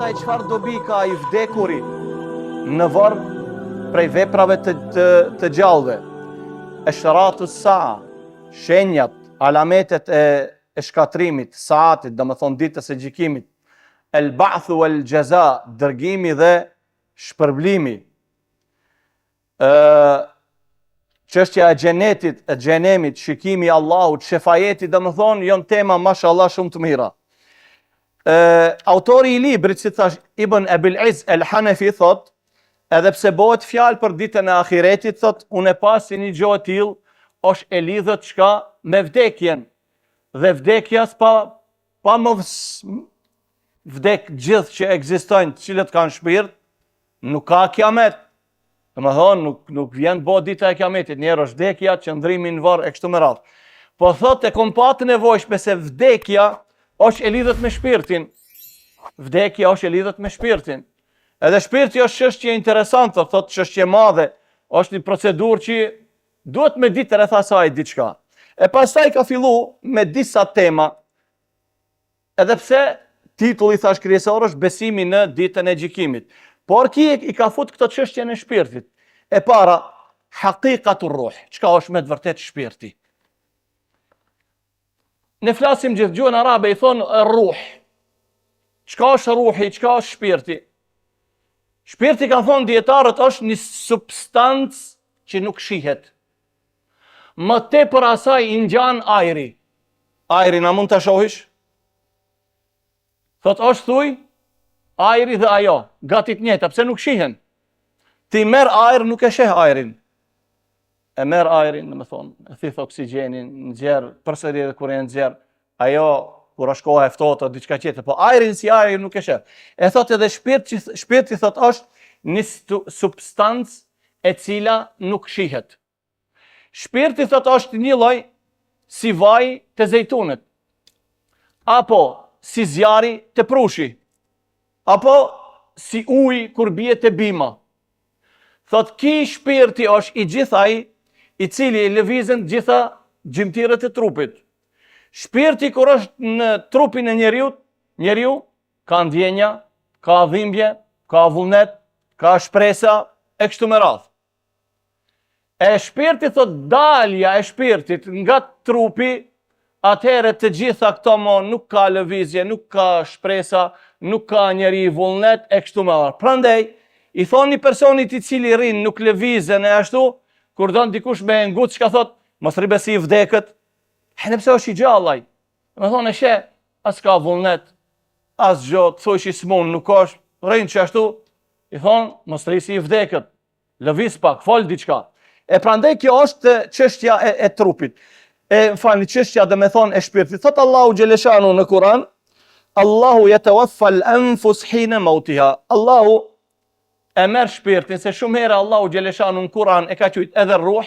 pastaj çfarë dobi ka i vdekuri në varr prej veprave të gjallëve. Eshratu saa, shenjat, alametet e shkatrimit, saatit, domethënë ditës së gjykimit. El ba'thu wal jaza, dërgimi dhe shpërblimi. Çështja e xhenetit, e xhenemit, shikimi i Allahut, shefajeti, domethënë janë tema mashallah shumë të mira. Autori i librit, si thash, Ibn Abil Izz el-Hanafi thot, edhe pse bëhet fjalë për ditën e ahiretit, thot, unë e pas si një gjë e tillë është e lidhët çka me vdekjen. Dhe vdekja pa më vdek gjithë që ekzistojnë, të cilët kanë shpirt, nuk ka kiamet. Domethënë nuk vjen bëhet dita e kiametit, njerë është vdekja, qëndrimi në varr e kështu me radhë. Po thot e kom pa të nevojshme se vdekja është e lidhët me shpirtin. Vdekja është e lidhët me shpirtin. Edhe shpirti është çështje interesante, thot çështje madhe, është një procedurë që duhet me ditë rreth asaj diçka. E pastaj ka fillu me disa tema, edhe pse titulli thash kryesor është besimi në ditën e gjykimit. Por ki i ka fut këtë çështje në shpirtit. E para, haqiqatu ruh, çka është me të vërtet shpirti. Ne flasim gjithë gjuhën arabe, i thonë ruh. Çka është ruhi, çka është shpirti? Shpirti, kanë thonë dietarët, është një substancë që nuk shihet. Më tepër asaj i ngjan ajri. Ajri na mund ta shohish? Thot është thuj, ajri dhe ajo, gati të njëjta, pse nuk shihen? Ti merr ajër, nuk e sheh ajrin. E merr ajrin, domethënë, e thith oksigjenin, nxjerr, përsëri edhe kur e nxjerr, ajo kur është koha e ftohtë o diçka tjetër, po ajrin si ajrin nuk e sheh. E thot edhe shpirti thot është një substancë e cila nuk shihet. Shpirti thot është një lloj si vaj të zejtunit, apo si zjari të prushi, apo si uji kur bie te bima. Thot ki shpirti është i gjithaj i cili lëvizën gjitha gjymtyrët e trupit. Shpirti kur është në trupin e njeriu ka ndjenja, ka dhimbje, ka vullnet, ka shpresa e kështu me radhë. E shpirti thot dalja e shpirtit nga trupi, atëherë të gjitha këto nuk ka lëvizje, nuk ka shpresa, nuk ka njeri vullnet e kështu me radhë. Prandaj i thoni personit i cili rrin nuk lëvizën e ashtu, kur don dikush me ngut çka thot, mos rri besi i vdekët. Nëse është i gjallaj, me thonë e she, as ka vullnet, as gjot, thuj që s'mun, nuk është, rrin që ashtu, i thonë, mos rrisi i vdekët, lëviz pak, fol diçka. E prandaj kjo është çështja e trupit. Çështja dhe me thonë e shpirtit. Thot Allahu Gjeleshanu në Kur'an, Allahu yatawaffa al-anfus hina mautiha. Allahu e merr shpirtin, se shumë herë Allahu Gjeleshanu në Kur'an e ka thujt edhe ruh,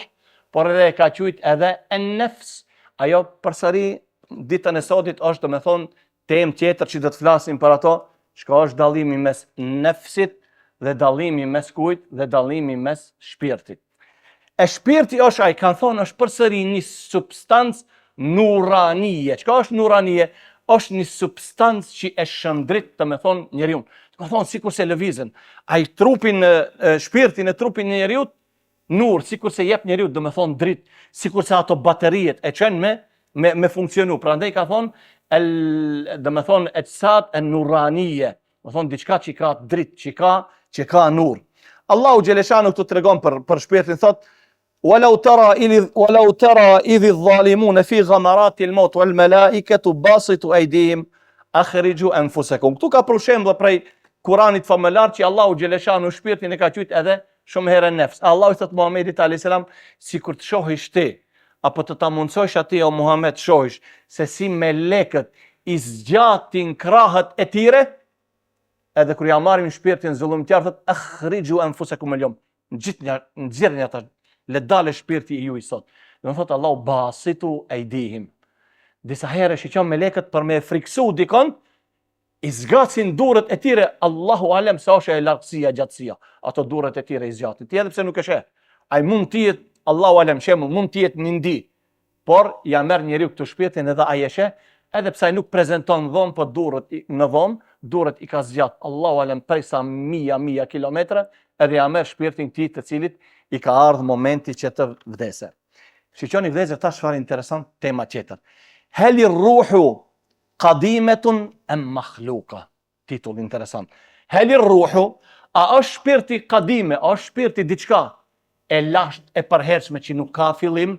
por edhe e ka thujt edhe an-nafs. Ajo përsëri ditën e sotit është do me thonë temë tjetër që do të flasim për ato, çka është dallimi mes nefsit dhe dallimi mes kujt dhe dallimi mes shpirtit. E shpirti është ai, kanë thonë, është përsëri një substancë nuranie. Çka është nuranie? Është një substancë që e shëndrit të me thonë njeriu. Ka thonë sikur se lëvizën. Ai trupin, shpirtin e trupin e njeriu nur, sikur se jep njeriu, do me thonë dritë, sikur se ato bateriet e çojnë me funksionu. Prandaj ka thonë do me thonë etsat e nuranie. Do thonë diçka që ka dritë, që ka nur. Allahu Gjeleshanu këtu tregon për shpirtin, thot ولو ترى إذ الظالمون في غمرات الموت والملائكة باسطوا أيديهم أخرجوا أنفسكم. Këtu ka për shembull prej Kuranit famëlar që Allahu Gjeleshanu shpirtin e ka thujt edhe shumë herë nefs. Allahu i thot Muhamedit alayhis salam, sikur të shohish ti apo të ta mundsosh atij o Muhammed shohish se si melekët i zgjatin krahët e tyre, edhe kur ja marrin shpirtin zullumtar thot akhriju anfusakum al-yawm. Nxjerrni ata, le dalë shpirti i juaj sot. Do thot Allahu basitu aydihim. Disa herë shiqon melekët për me friksu dikon, i zgasin durët e tyre, Allahu alem sa është e largësia, gjatësia. Ato durët e tyre i zgjatin. Ti edhe pse nuk e sheh. Ai mund të jetë, Allahu alem shembull, mund të jetë një ndi, por ja merr njeriu këtë shpirtin edhe ai e sheh, edhe pse ai nuk prezanton dhomë, po durët në dhomë, durët i ka zgjat, Allahu alem prej sa mija kilometra, edhe ja merr shpirtin këtij të cilit i ka ardhur momenti që të vdesë. Shiqoni vëllezër, tash çfarë interesant tema tjetër. Heli ruhu qadimetun am makhluqa. Titull interesant. Heli ruhu, a është shpirti qadime, a është shpirti diçka e lashtë e përhershme që nuk ka fillim,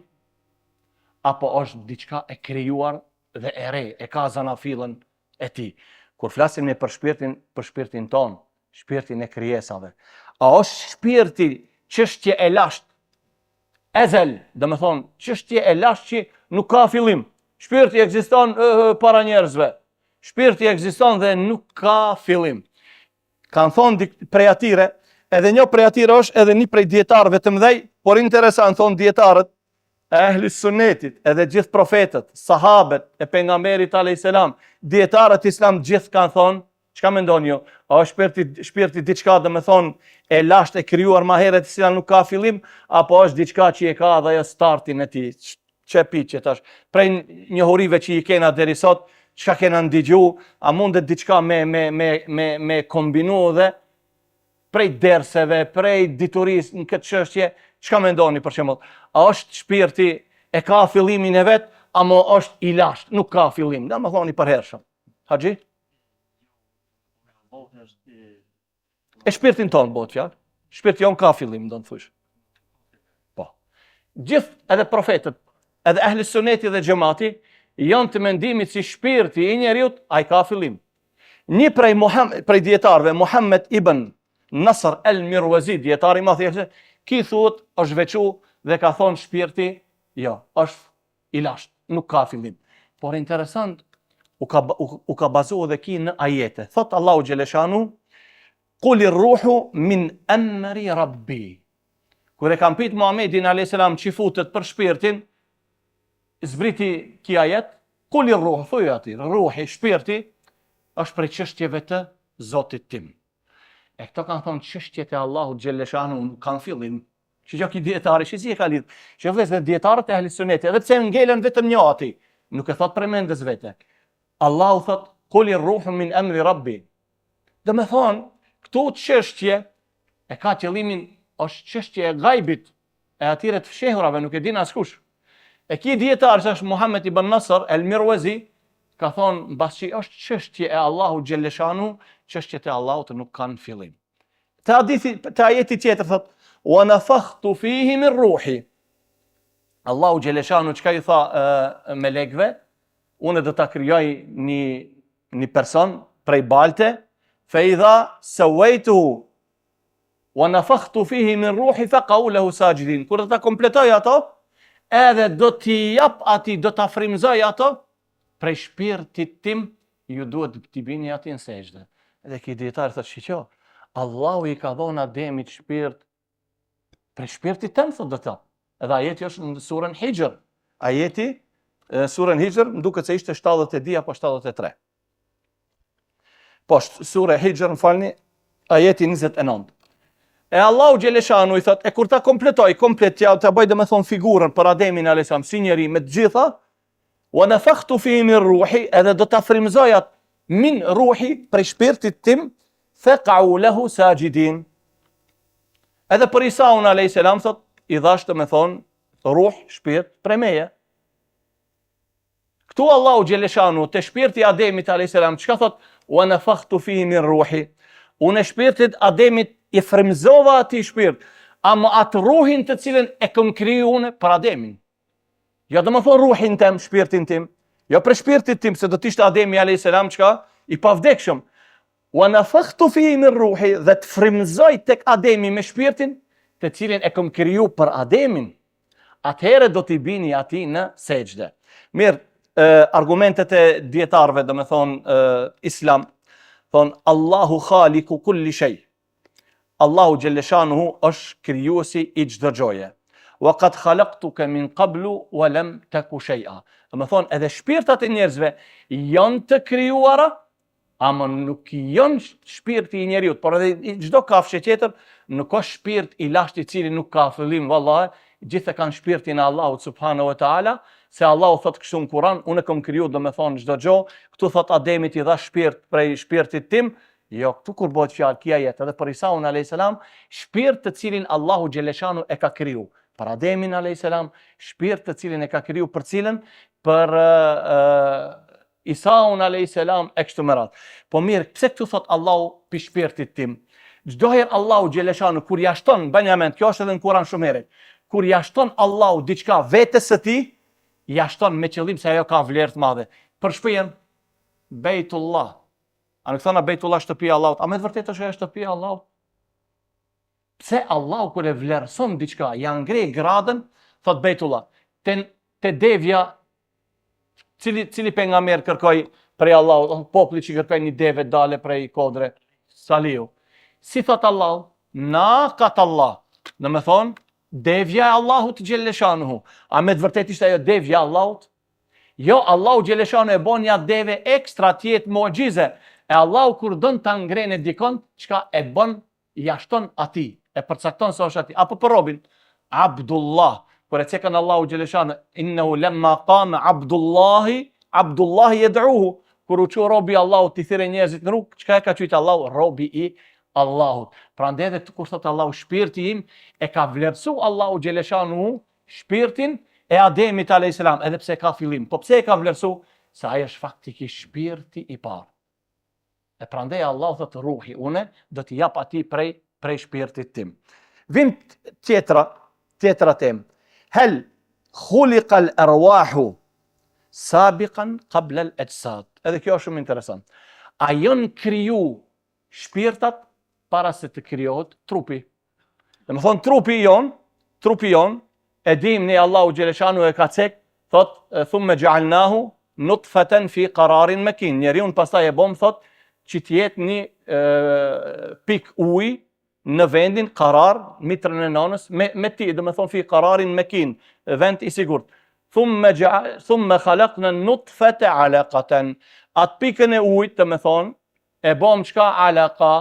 apo është diçka e krijuar dhe e re, e ka zanafillën e tij. Kur flasim ne për shpirtin ton, shpirtin e krijesave, a është shpirti çështje e lashtë, ezel, do të thonë çështje e lashtë që nuk ka fillim. Shpirti ekziston para njerëzve. Shpirti ekziston dhe nuk ka fillim. Kanë thonë prej atyre, edhe një prej atyre është edhe një prej dietarëve të mëdhej, por interesant thonë dietarët e ehli sunnetit, edhe gjithë profetët, sahabët e pejgamberit alayhis salam, dietarët islam gjithë kanë thonë, çka mendoni ju? A është shpirti diçka, do të thonë e lashtë e krijuar më herët, e cila nuk ka fillim, apo është diçka që e ka dhe ajo startin e tij? Çepiçe tash. Prej njohurive që i kena deri sot, çka kena ndigju, a mundet diçka me kombinu dhe prej derseve, prej diturisë në këtë çështje, çka mendoni për shembull? A është shpirti e ka fillimin e vet, apo është i lashtë, nuk ka fillim? Do të thoni i përhershëm. Haxhi? E shpirtin ton bëhet fjalë. Shpirti jon ka fillim, do të thosh. Po. Gjithë edhe profetët, edhe ehli suneti dhe xhamati janë të mendimit si shpirti i njeriu ai ka fillim. Një prej dietarëve, Muhammed ibn Nasr al-Mirwazi, dietari më thjesht, ki thuhet është veçu dhe ka thonë shpirti, jo, është i lashtë, nuk ka fillim. Por interesant, u ka bazuar edhe ki në ajete. Thot Allahu xhaleshanu, "Qul ir-ruhu min amri rabbi." Kur e kam pyet Muhamedin alayhis salam çi futet për shpirtin, zbriti ki ajet, "Qul ir-ruhu", thuaj aty, ruhi, shpirti është prej çështjeve të Zotit tim. E këto kanë thonë çështjet e Allahut xhaleshanu nuk kanë fillim. Që ki dietari, si e ka lidh. Që vëllezër dietarët e ehli sunnetit, edhe pse ngelen vetëm një aty, nuk e thot për mendes vete. Allahu thot, "Qul ir-ruhu min amri rabbi." Do të thonë, këto çështje e ka qëllimin, është çështje e gajbit, e atyre të fshehurave, nuk e din askush. E ki dietar që është Muhammed ibn Nasr al-Mirwazi, ka thonë, mbasi është çështje e Allahut xhaleshanu, çështjet e Allahut nuk kanë fillim. Te ajeti tjetër thot, "Wa nafakhtu fihi min ruhi." Allahu xhaleshanu çka i tha melekëve, unë do ta krijoj një person prej balte, fa idha sawaytuhu wa nafakhtu fihi min ruhi faqa'u lahu sajidin. Kur do ta kompletoj ato, edhe do t'i jap atij, do ta frymzoj ato prej shpirtit tim, ju duhet t'i bini aty në sejdë. Edhe ki dietar thotë, "Shiqo, Allahu i ka dhënë Ademit shpirt prej shpirtit tëm", thotë do të. Edhe ajeti është në surën Hijr. Ajeti surën Hijr, më duket se ishte 70 apo 73. Po, surë Hijr, më falni, ajeti 29. E Allahu xhaleshanu i thot, e kur ta kompletoj, ta bëj domethën figurën për Ademin alayhis salam si njeri me të gjitha, wa nafakhtu fihi min ruhi, edhe do ta frymzoj atë min ruhi prej shpirtit tim, faqa'u lahu sajidin. Edhe për Isaun alayhis salam thot, i dhash domethën ruh, shpirt prej meje. Këtu Allahu xhaleshanu te shpirti i Ademit alayhis salam çka thot, wa nafakhtu fihi min ruhi. Unë shpirtit Ademit i frymzova atij shpirt, ama atë ruhin të cilën e kam kriju unë për Ademin. Jo do më thonë ruhin tim, shpirtin tim, jo për shpirtin tim, se do t'ishte Ademi alayhis salam çka i pavdekshëm. Wa nafakhtu fihi min ruhi, dhe të frymzoj tek Ademi me shpirtin të cilin e kam kriju për Ademin. Atëherë do t'i bini atij në sejdë. Mirë, argumentet e dietarëve, do me thonë islam, thonë Allahu khaliku kulli shay. Allahu xhaleshanuhu është krijuesi i çdo gjoje. Wa qad khalaqtuka min qablu wa lam taku shay'a. Do me thonë edhe shpirtat e njerëzve janë të krijuara, ama nuk janë shpirti i njeriut, por edhe çdo kafshë tjetër nuk ka shpirt i lashtë i cili nuk ka fillim, vallahi, gjithë kanë shpirtin e Allahut subhanahu wa taala, se Allahu thot kështu në Kur'an, unë kam kriju do me thonë çdo gjë, këtu thot Ademit I dha shpirt prej shpirtit tim, jo, këtu kur bëhet fjalë kia jetë, edhe për Isaun a.s. shpirt të cilin Allahu Gjeleshanu e ka kriju. Për Ademin a.s. shpirt të cilin e ka kriju për cilën? Për Isaun a.s. e kështu me radhë. Po mirë, pse këtu thot Allahu pi shpirtit tim? Çdo herë Allahu Gjeleshanu kur ja shton, Benjamin, kjo është edhe në Kur'an shumë herë. Kur ja shton Allahu diçka vetes së tij, ja shton me qëllim se ajo ka vlerë të madhe. Për shpijën Bejtullah. A nuk thona Bejtullah shtëpia Allahut? A me të vërtetë është ajo shtëpia Allahut? Pse Allahu kur e vlerëson diçka, ja ngrej gradën, thot Bejtullah. Te devja, cili pejgamber kërkoi prej Allahut, populli që kërkoi një deve dale prej kodre, Saliu. Si thot Allahu? Naqat Allah. Në me thonë, devja e Allahut Gjeleshanuhu. A me të vërtet ishte ajo devja Allahut? Jo, Allahu Gjeleshanu e bon një deve ekstra tjetë mu'gjize. E Allahu kur dën të ngrene dikon, çka e bon, jashton ati. E përcakton se është ati. Apo për robin, Abdullah. Kur e cekën Allahu Gjeleshanu, innehu lemma qame Abdullahi jedruhu. Kur u që robi Allahut t'i thire njerëzit në rrugë, çka e ka qytë Allahu? Robi I Allahut. Prandaj edhe kur thot Allahu shpirti im, e ka vlerësu Allahu Gjeleshanu shpirtin e Ademit a.s. edhe pse ka fillim. Po pse e ka vlerësu? Se ai është faktikisht shpirti I parë. E prandaj Allahu thot ruhi, une do t'i jap atij prej shpirtit tim. Vim tjetra temë. Hel khuliqa al-arwahu sabiqan qabla al-ajsad. Edhe kjo është shumë interesant. A janë kriju shpirtat para se të krijohet trupi. Dhe më thonë trupi jon, e dim ne Allahu Gjeleshanu e ka cek, thot, thumme gja'alnahu nutfatan fi qararin makin. Njeriun pastaj e bom, thot, që t'jetë një pik uj në vendin qarar, mitrën e nanës, me ti, dhe më thonë fi qararin makin, vend I sigurt. Thumme khalaqna nutfata alaqatan. Atë pikën e ujt, dhe më thonë, e bom qka alaqa,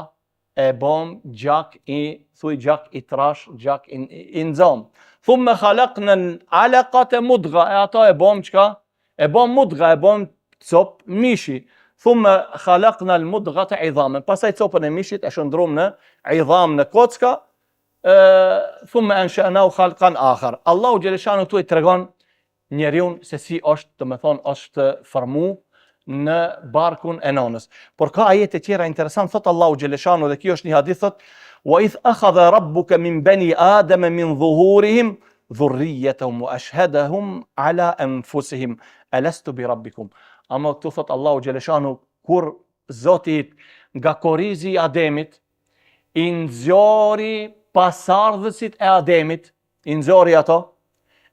e bom gjak I trash, gjak I nxam. Thumme khalaqna alaqata mudgha, e ata e bom qka? E bom mudgha, e bom cop mishi. Thumme khalaqna al-mudghata idhaman. Pastaj copën e mishit e shndrum në idham, në kocka. Thumme ansha'nahu khalqan akhar. Allahu Gjeleshanu tu I tregon njeriun se si është, të me thonë, është formu në barkun e nanës. Por ka ajete tjera interesant, thot Allahu Gjeleshanu, dhe kjo është një hadith, thot, wa idh akhadha rabbuka min bani adama min dhuhurihim dhurriyyatahum wa ashhadahum ala anfusihim alastu bi rabbikum. Ama këtu thot Allahu Gjeleshanu, kur Zoti nga korizi I Ademit, I nxori pasardhësit e Ademit, I nxori ato,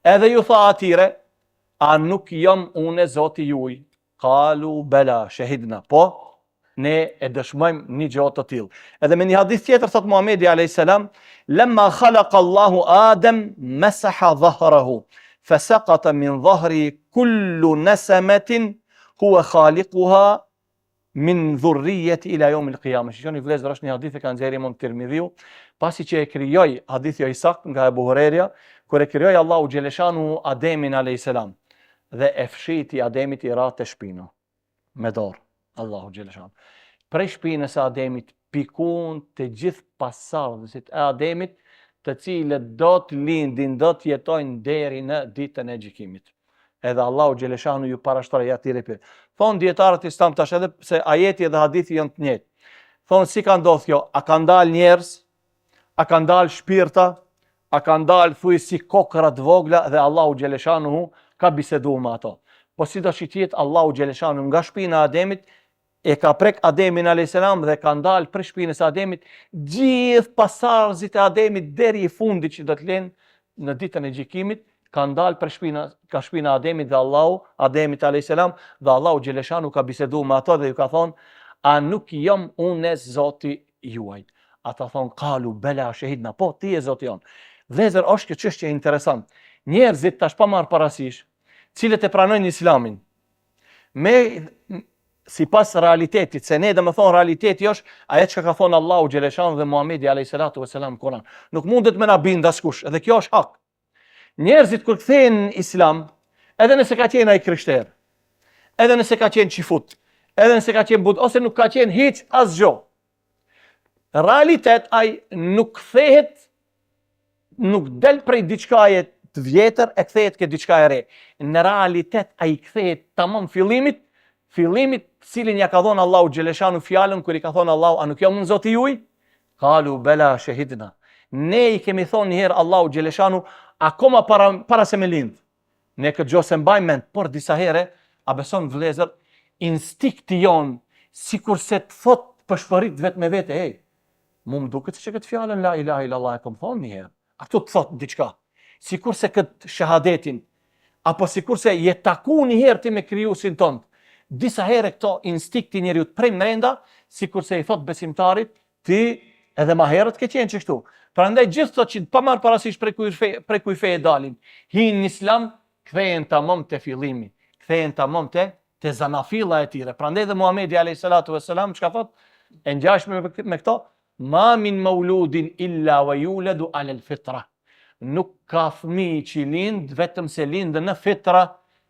edhe ju tha atire, a nuk jam une Zoti juj? Kalu bela, shahidna. Po, ne e dëshmojmë një gjë të tillë. Edhe me një hadith tjetër thot Muhamedi a.s. Lemma khalaqa Allahu Adem masaha dhahrahu, fasaqata min dhahri kullu nasamatin huwa khaliquha min dhurriyyati ila yawm al-qiyamah. Shikoni vëllezër, është një hadith e ka nxjerrë Imam Tirmidhiu, pasi që e krijoi hadithi I sakt nga Abu Huraira, kur e krijoi Allahu Gjeleshanu Ademin a.s. dhe e fshiti Ademit I ra të shpina, me dorë, Allahu Gjeleshanu. Prej shpinës e Ademit pikun të gjithë pasardhësit e Ademit, të cilët do të lindin, do të jetojnë deri në ditën e gjykimit. Edhe Allahu Gjeleshanu ju parashtroi atire për. Thonë dietarët Islam tash, edhe se ajeti edhe hadithi janë të njëjtë. Thonë si ka ndodhur kjo? A ka ndalë njerëz? A ka ndalë shpirta? A ka ndalë thuj si kokra të vogla dhe Allahu Gjeleshanu ka bisedu me ato. Po si do që tjetë Allahu Gjeleshanu nga shpina e Ademit, e ka prek Ademin a.s. dhe ka ndalë për shpinës e Ademit, gjithë pasardhësit e Ademit deri I fundit që do të lenë në ditën e gjykimit, ka ndalë për shpina e Ademit dhe Ademit a.s. dhe Allahu Gjeleshanu ka bisedu me ato dhe ju ka thonë, a nuk jam une Zoti juaj? Ata thonë, kalu bela shahidna, po ti e Zoti jonë. Vëllezër, është kjo çështje interesant. Njerëzit tash pa marrë parasysh, cilët e pranojnë Islamin, si pas realitetit, se ne dhe me thonë realiteti është ajo që ka thonë Allahu Gjeleshanu dhe Muhamedi a.s. në Kur'an. Nuk mundet me na bind askush, edhe kjo është hak. Njerëzit kur kthehen në Islam, Edhe nëse ka qenë ai krishter, edhe nëse ka qenë qifut, edhe nëse ka qenë ose nuk ka qenë hiç asgjë. Realitet ai nuk kthehet, nuk del prej diçkaje të vjetër e kthehet ke diçka e re. Në realitet ai kthehet tamam fillimit, cilin ja ka dhënë Allahu xhaleshanu fjalën kur i ka thonë Allahu, a nuk jam unë Zoti juaj? Qalu bela shahidna. Ne i kemi thonë një herë Allahu xhaleshanu akoma para se me lind. Ne këtë gjë se mbajmë mend, por disa herë a beson vëllezër, instikti jon sikurse të thot pëshpërit vetë me vete, mu më duket se këtë fjalën la ilaha illallah e kam thonë një herë. A këtu të thot diçka. Sikurse këtë shahadetin, apo sikurse je taku një herë ti me krijuesin tënd. Disa herë këto instikti njeriu prej brenda, sikurse i thot besimtarit, ti edhe më herët ke qenë kështu. Prandaj gjithë ato që pa marr parasysh prej kuj fe e dalin, hin në Islam, kthehen tamam te fillimi, kthehen tamam te zanafilla e tyre. Prandaj dhe Muhamedi alayhi salatu vesselam çka thot? E ngjashme me këto, ma min mauludin illa wa yuladu ala al-fitra. Nuk ka fëmijë që lind vetëm se lind në fitra.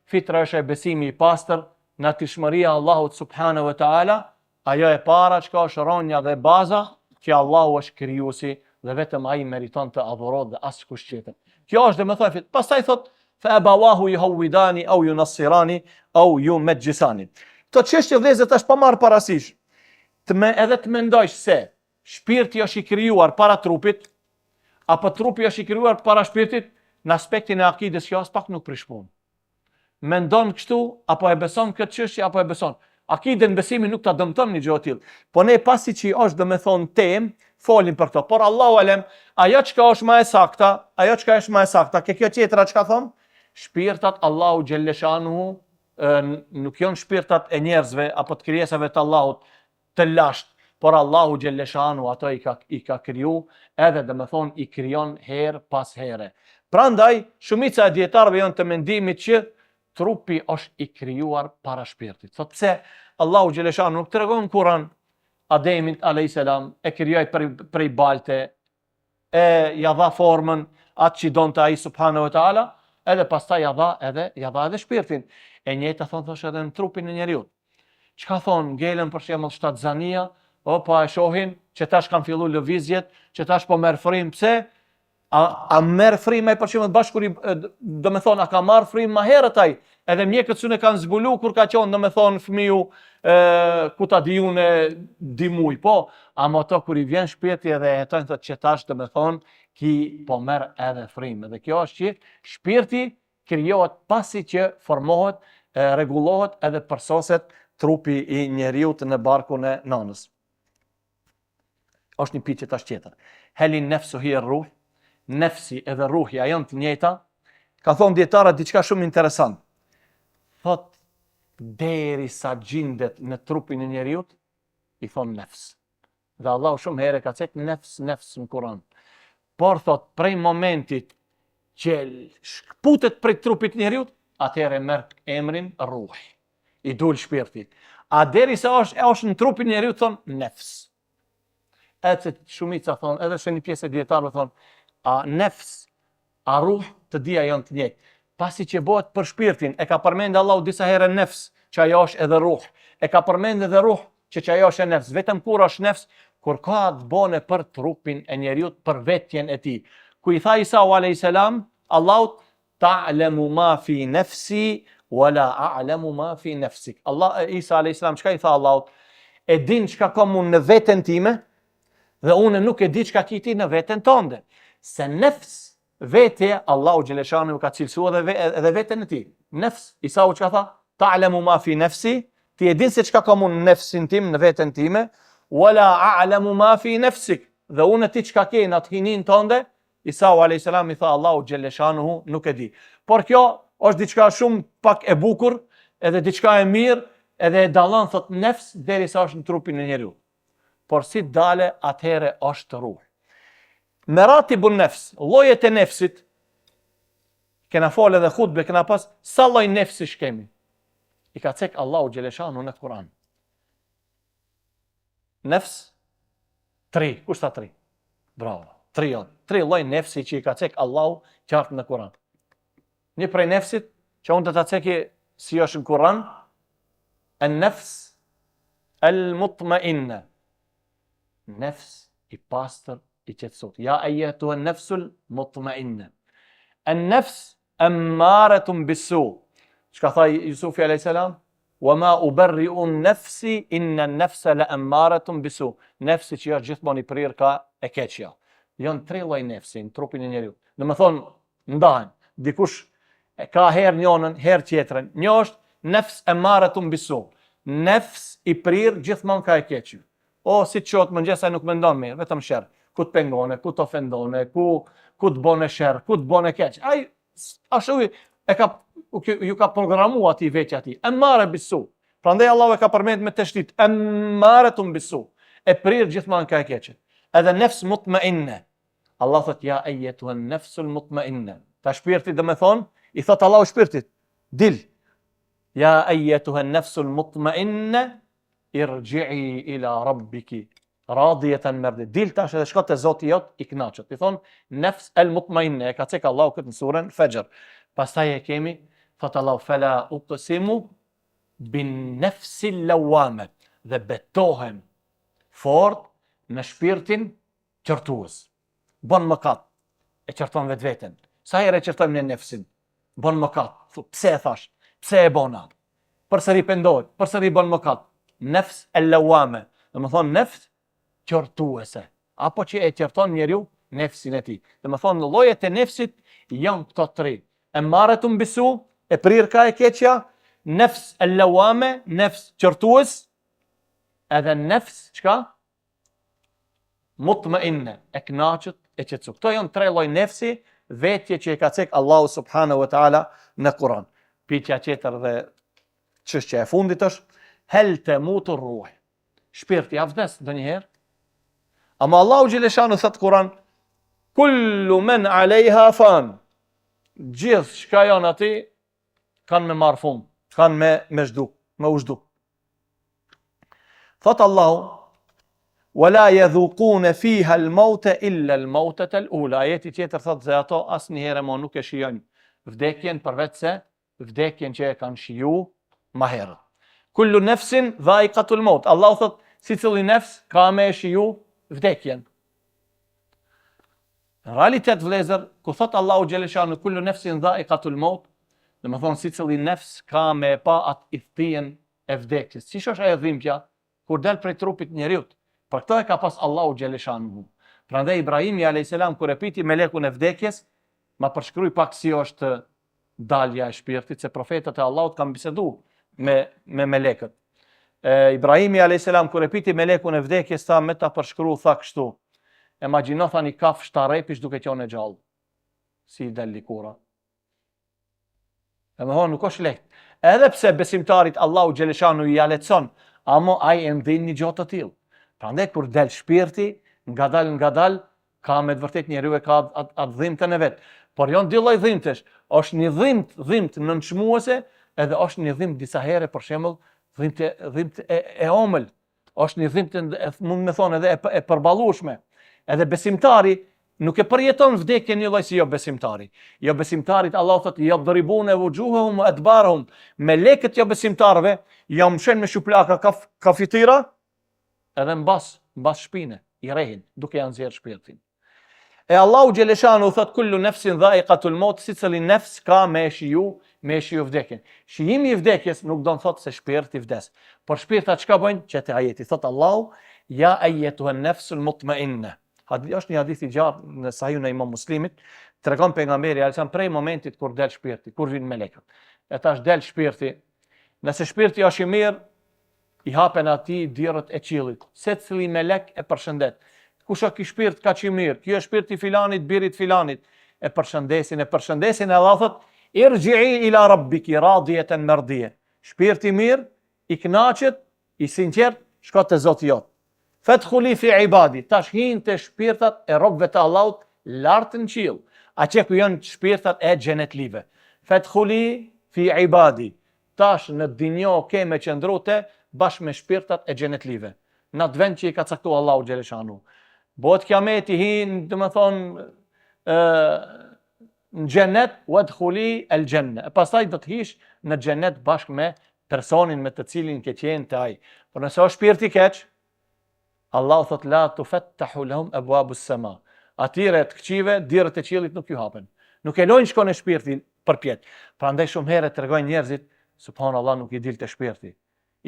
Fitra është e besimi i pastër, natyrshmëria e Allahut subhanahu wa taala, ajo e para çka është ronja dhe baza që Allahu është krijuesi dhe vetëm ai meriton të adhurohet dhe askush tjetër. Kjo është domethënë, pastaj thot fa abawahu yuhawidani au yunassirani au yumajjisani. Këto çështje vëllezër tash pa marr parasysh. Edhe të mendojsh se shpirti është i krijuar para trupit, apo trupi është i krijuar para shpirtit, në aspektin e akides kjo as pak nuk prish punë. Mendon kështu, apo e beson këtë çështje, apo e beson. Akiden besimin nuk ta dëmton një gjë tillë. Po ne pasi që është domethënë temë, folim për këto. Por Allahu alem, ajo çka është më e sakta, ke kjo tjetra çka thon? Shpirtat Allahu xhelleshanuhu nuk janë shpirtat e njerëzve apo të krijesave të Allahut të lashtë, por Allahu xhelleshanuhu ato i ka kriju, edhe domethënë i krijon herë pas here. Prandaj shumica e dietarëve janë të mendimit që trupi është i krijuar para shpirtit. Thot pse Allahu xhelleshanuhu nuk tregon Kur'an Ademit alayhis salam e krijoi prej balte, e ja dha formën atë që donte ai subhanahu wa taala, edhe pastaj ja dha edhe shpirtin. E njëjta thosh edhe në trupin e njeriu. Çka thon ngelën për shembull shtatzania, po e shohin që tash kanë filluar lëvizjet, që tash po merr frymë. Pse? A merr frymë për shembull bashkuri, domethënë a ka marr frymë më herët ai, edhe mjekët sunë kanë zbulu kur ka qenë domethënë fëmiu ku ta diunë dimuj, po, ama ato kur i vjen shpirti edhe hetojnë thotë që tash domethënë ki po merr edhe frymë. Dhe kjo është që shpirti krijohet pasi që formohet, rregullohet edhe përsoset trupi i njeriu në barkun e nënës. Është një pyetje tash tjetër. Helin nefsu hi ruh, nefsi edhe ruhja janë të njëjta? Ka thonë dietarët diçka shumë interesant. Thot derisa gjindet në trupin e njeriu, i thon nefs. Dhe Allahu shumë herë ka thënë nefs në Kur'an. Por thot prej momentit që shkputet prej trupit të njeriu, atëherë merr emrin ruh. I dul shpirti. A derisa është në trupin e njeriu thon nefs. Edhe shumica thon, edhe një pjesë e dietarëve thon, a nefs, a ruh, të dia janë të njëjtë. Pasi që bëhet për shpirtin, e ka përmendë Allahu disa herë nefs, që ajo është edhe ruh. E ka përmendë edhe ruh, që ajo është nefs. Vetëm kur është nefs, kur ka të bëne për trupin e njeriu, për vetjen e tij. Ku i tha Isa alayhis salam, Allahu ta'lamu ma fi nafsi wala a'lamu ma fi nafsik. Isa alayhis salam çka i tha Allahut? E din çka kam unë në veten time dhe unë nuk e di çka ke ti në veten tënde. Se nefs, vetje, Allahu xhaleshanu ka cilësuar edhe veten e tij. Nefs, Isa u çka tha? Ta'lamu ma fi nafsi, ti e din se çka kam unë në nefsin tim, në veten time, wala a'lamu ma fi nafsik. Dhe unë ti çka ke në atë hinin tënde, Isa alayhis salam i tha Allahu xhaleshanu nuk e di. Por kjo është diçka shumë pak e bukur, edhe diçka e mirë, edhe e dallon thot nefs derisa është në trupin e njeriu. Por si dale atëherë është ruh. Meratibun nefs, llojet e nefsit, kena folë edhe hutbe, kena pas sa lloj nefsish kemi. I ka cek Allahu xhaleshanu në Kur'an. Nefs 3, kush tha 3? Bravo. 3 lloj nefsi që i ka cek Allahu qartë në Kur'an. Një prej nefsit që unë të ta ceki si është në Kur'an, an-nafs al-mutma'inna. Nefs i pastër, i qetësot. Ja ayyatuha an-nafsul mutma'inna. An-nafs ammaratun bis-su. Çka tha Jusufi alayhis salam? Wa ma ubarri'u an-nafsi inna an-nafsa la'ammaratun bis-su. Nefsi që është gjithmonë i prirë ka e keqja. Janë 3 lloj nefsi në trupin e njeriu. Domethënë ndahen. Dikush ka herë njënën, herë tjetrën. Një është nefs ammaratun bis-su. Nefs i prirë gjithmonë ka e keqja. O si çotë mëngjes ai nuk mendon mirë, vetëm sherr. Ku të pengone, ku të ofendone, ku të bone sherr, ku të bone keq. Ai ashtu ju ka programu ati vetë ati. Ammara bisu. Prandaj Allahu e ka përmend me teshdit. Ammaratun bisu. E prirë gjithmonë ka e keqe. Edhe nefs mutma'inna. Allah thot ja ayyatuha an-nafsul mutma'inna. Ta shpirti do të thonë, i thot Allahu shpirtit, dil. Ja ayyatuha an-nafsul mutma'inna irji'i ila rabbiki radiyatan mardiyah. Dil tash edhe shko te Zoti jot i kënaqur. I thon nafs al-mutma'inna, e ka cek Allahu këtë në surën Fajr. Pastaj e kemi thot Allahu fala uqsimu bin nafsil lawama, dhe betohem fort në shpirtin qortues. Bon mëkat, e qorton vetveten. Sa herë e qortojmë në nefsin? Bon mëkat. Pse e thash? Pse e bona? Përsëri pendohet, përsëri bon mëkat. Nefs al-lawama, do të thonë nefs qortuese, apo që e qorton njeriu nefsin e tij. Do të thonë llojet e nefsit janë këto 3. Ammaratun bisu, e prirë ka e keqja, nefs al-lawama, nefs qortues, edhe nefs çka? Mutma'inna, e kënaqët, e qetësuar. Këto janë 3 lloj nefsi, vetje që e ka cek Allahu subhanahu wa taala në Kur'an. Pyetja tjetër dhe çështja e fundit është hel temutu ruh. Shpirti a vdes ndonjëherë? Ama Allahu xheleshanu thot Kur'an, kullu man alejha fan. Gjithë çka janë aty kanë me marr fund, kanë me zhdu, me u zhdu. Thot Allahu wala yadhuquna fiha al-mauta illa al-mautata al-ula. Ajeti tjetër thot se ato asnjëherë më nuk e shijojnë vdekjen përveç se vdekjen që e kanë shiju më herët. Kullu nefsin dha'iqatul maut. Allahu thot secili nefs ka me shiju vdekjen. Në realitet vëllezër, ku thot Allahu xheleshanu kullu nefsin dha'iqatul maut, do të thonë secili nefs ka me pa atë idhjen e vdekjes. Si është ajo dhimbja kur del prej trupit njeriu? Për këtë e ka pas Allahu xheleshanu. Prandaj Ibrahimi alayhis salam kur e piti melekun e vdekjes, ma përshkruaj pak si është dalja e shpirtit, se profetët e Allahut kanë bisedu me melekët. Ibrahimi alayhis salam kur e piti melekun e vdekjes tha me ta përshkruaj tha kështu. Imagjino thani kaf shtarepish duke qenë gjallë. Si del likura. E më thonë nuk është lehtë. Edhe pse besimtarit Allahu xheleshanu i aletson, amo ai e ndin një gjë të tillë. Prandaj kur del shpirti, ngadal ka me të vërtet njeriu e ka atë dhimbtën e vet. Por janë 2 lloj dhimbtesh. Është një dhimbt nënçmuese, edhe është një dhimbt disa herë për shembull, dhimbt e omël. Është një dhimbt mund të thonë edhe e përballueshme. Edhe besimtari nuk e përjeton vdekjen një lloj si jo besimtari. Jo besimtarit Allahu thotë yadribuna wujuhahum wa adbarahum. Melekët jo besimtarëve janë mshen me shuplaka kafitira, edhe mbas shpine, i rehin, duke janë nxjerr shpirtin. E Allahu xheleshanu thot kullu nefsin dha'iqatul maut, secili nefs ka me shiju vdekjen. Shijimi i vdekjes nuk do të thotë se shpirti vdes. Por shpirtat çka bëjnë? Çete ajeti thot Allahu ja ayyatuha an-nafsul mutma'inna. Është një hadith i gjatë në Sahihun e Imam Muslimit, tregon pejgamberi alajhi prej momentit kur del shpirti, kur vin melekët. E tash del shpirti. Nëse shpirti është i mirë, i hapen atij dirët e qiellit. Secili melek e përshëndet. Kush është ky shpirt kaq i mirë? Ky është shpirti filanit, birit filanit. E përshëndesin, e Allah thot irji'i ila rabbiki radiyatan mardiyah. Shpirti i mirë, i kënaqet, i sinqert, shko te Zoti jot. Fadkhuli fi ibadi, tash hin te shpirtat e robëve të Allahut lart në qiell. Atje ku janë shpirtat e xhenetlive. Fadkhuli fi ibadi. Tash në dinjo ke me qëndrute bashkë me shpirtat e xhenetlive. Në atë vend që i ka caktuar Allahu xheleshanu. Bëhet kiameti hin, do të thonë në xhenet wadkhuli el janna. E pastaj do të hish në xhenet bashkë me personin me të cilin ke qenë te ai. Por nëse është shpirti i keq, Allahu thot la tufattahu lahum abwabus sama. Atyre të këqive dirët e qiellit nuk ju hapen. Nuk e lojnë shkon e shpirti përpjet. Prandaj shumë herë tregojnë njerëzit, subhanallahu nuk i dilte shpirti.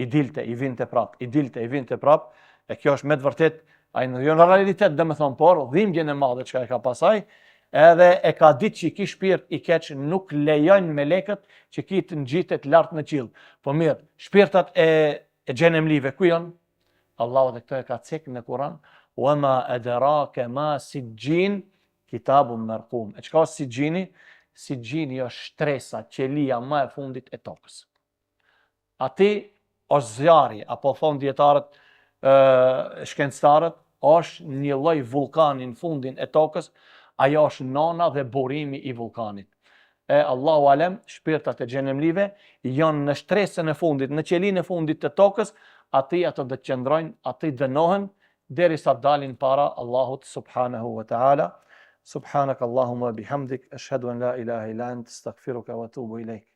I dilte, i vinte prap, i dilte, i vinte prap. E kjo është me të vërtet, ai në jo në realitet dhe me thonë, por dhimbjen e madhe çka e ka pasaj, edhe e ka ditë që ki shpirt i keq nuk lejojnë melekët që ki të ngjitet lart në qiell. Po mirë, shpirtat e xhenemlive ku janë? Allahu dhe këto e ka cekë në Kur'an, wama adraka ma sijjin kitabun marqum. E çka është sijjini? Sijjini është shtresa, qelia më e fundit e tokës. Ati është zjarri, apo thonë dietarët shkencëtarët, është një lloj vulkani në fundin e tokës, ajo është nana dhe burimi i vulkanit. E Allahu alem, shpirtat e xhenemlive janë në shtresën e fundit, në qelinë e fundit të tokës, aty ato do të qëndrojnë, aty dënohen derisa dalin para Allahut subhanahu wa taala. Subhanak Allahumma bihamdik, ashhadu an la ilaha illa anta, astaghfiruka wa atubu ilaik.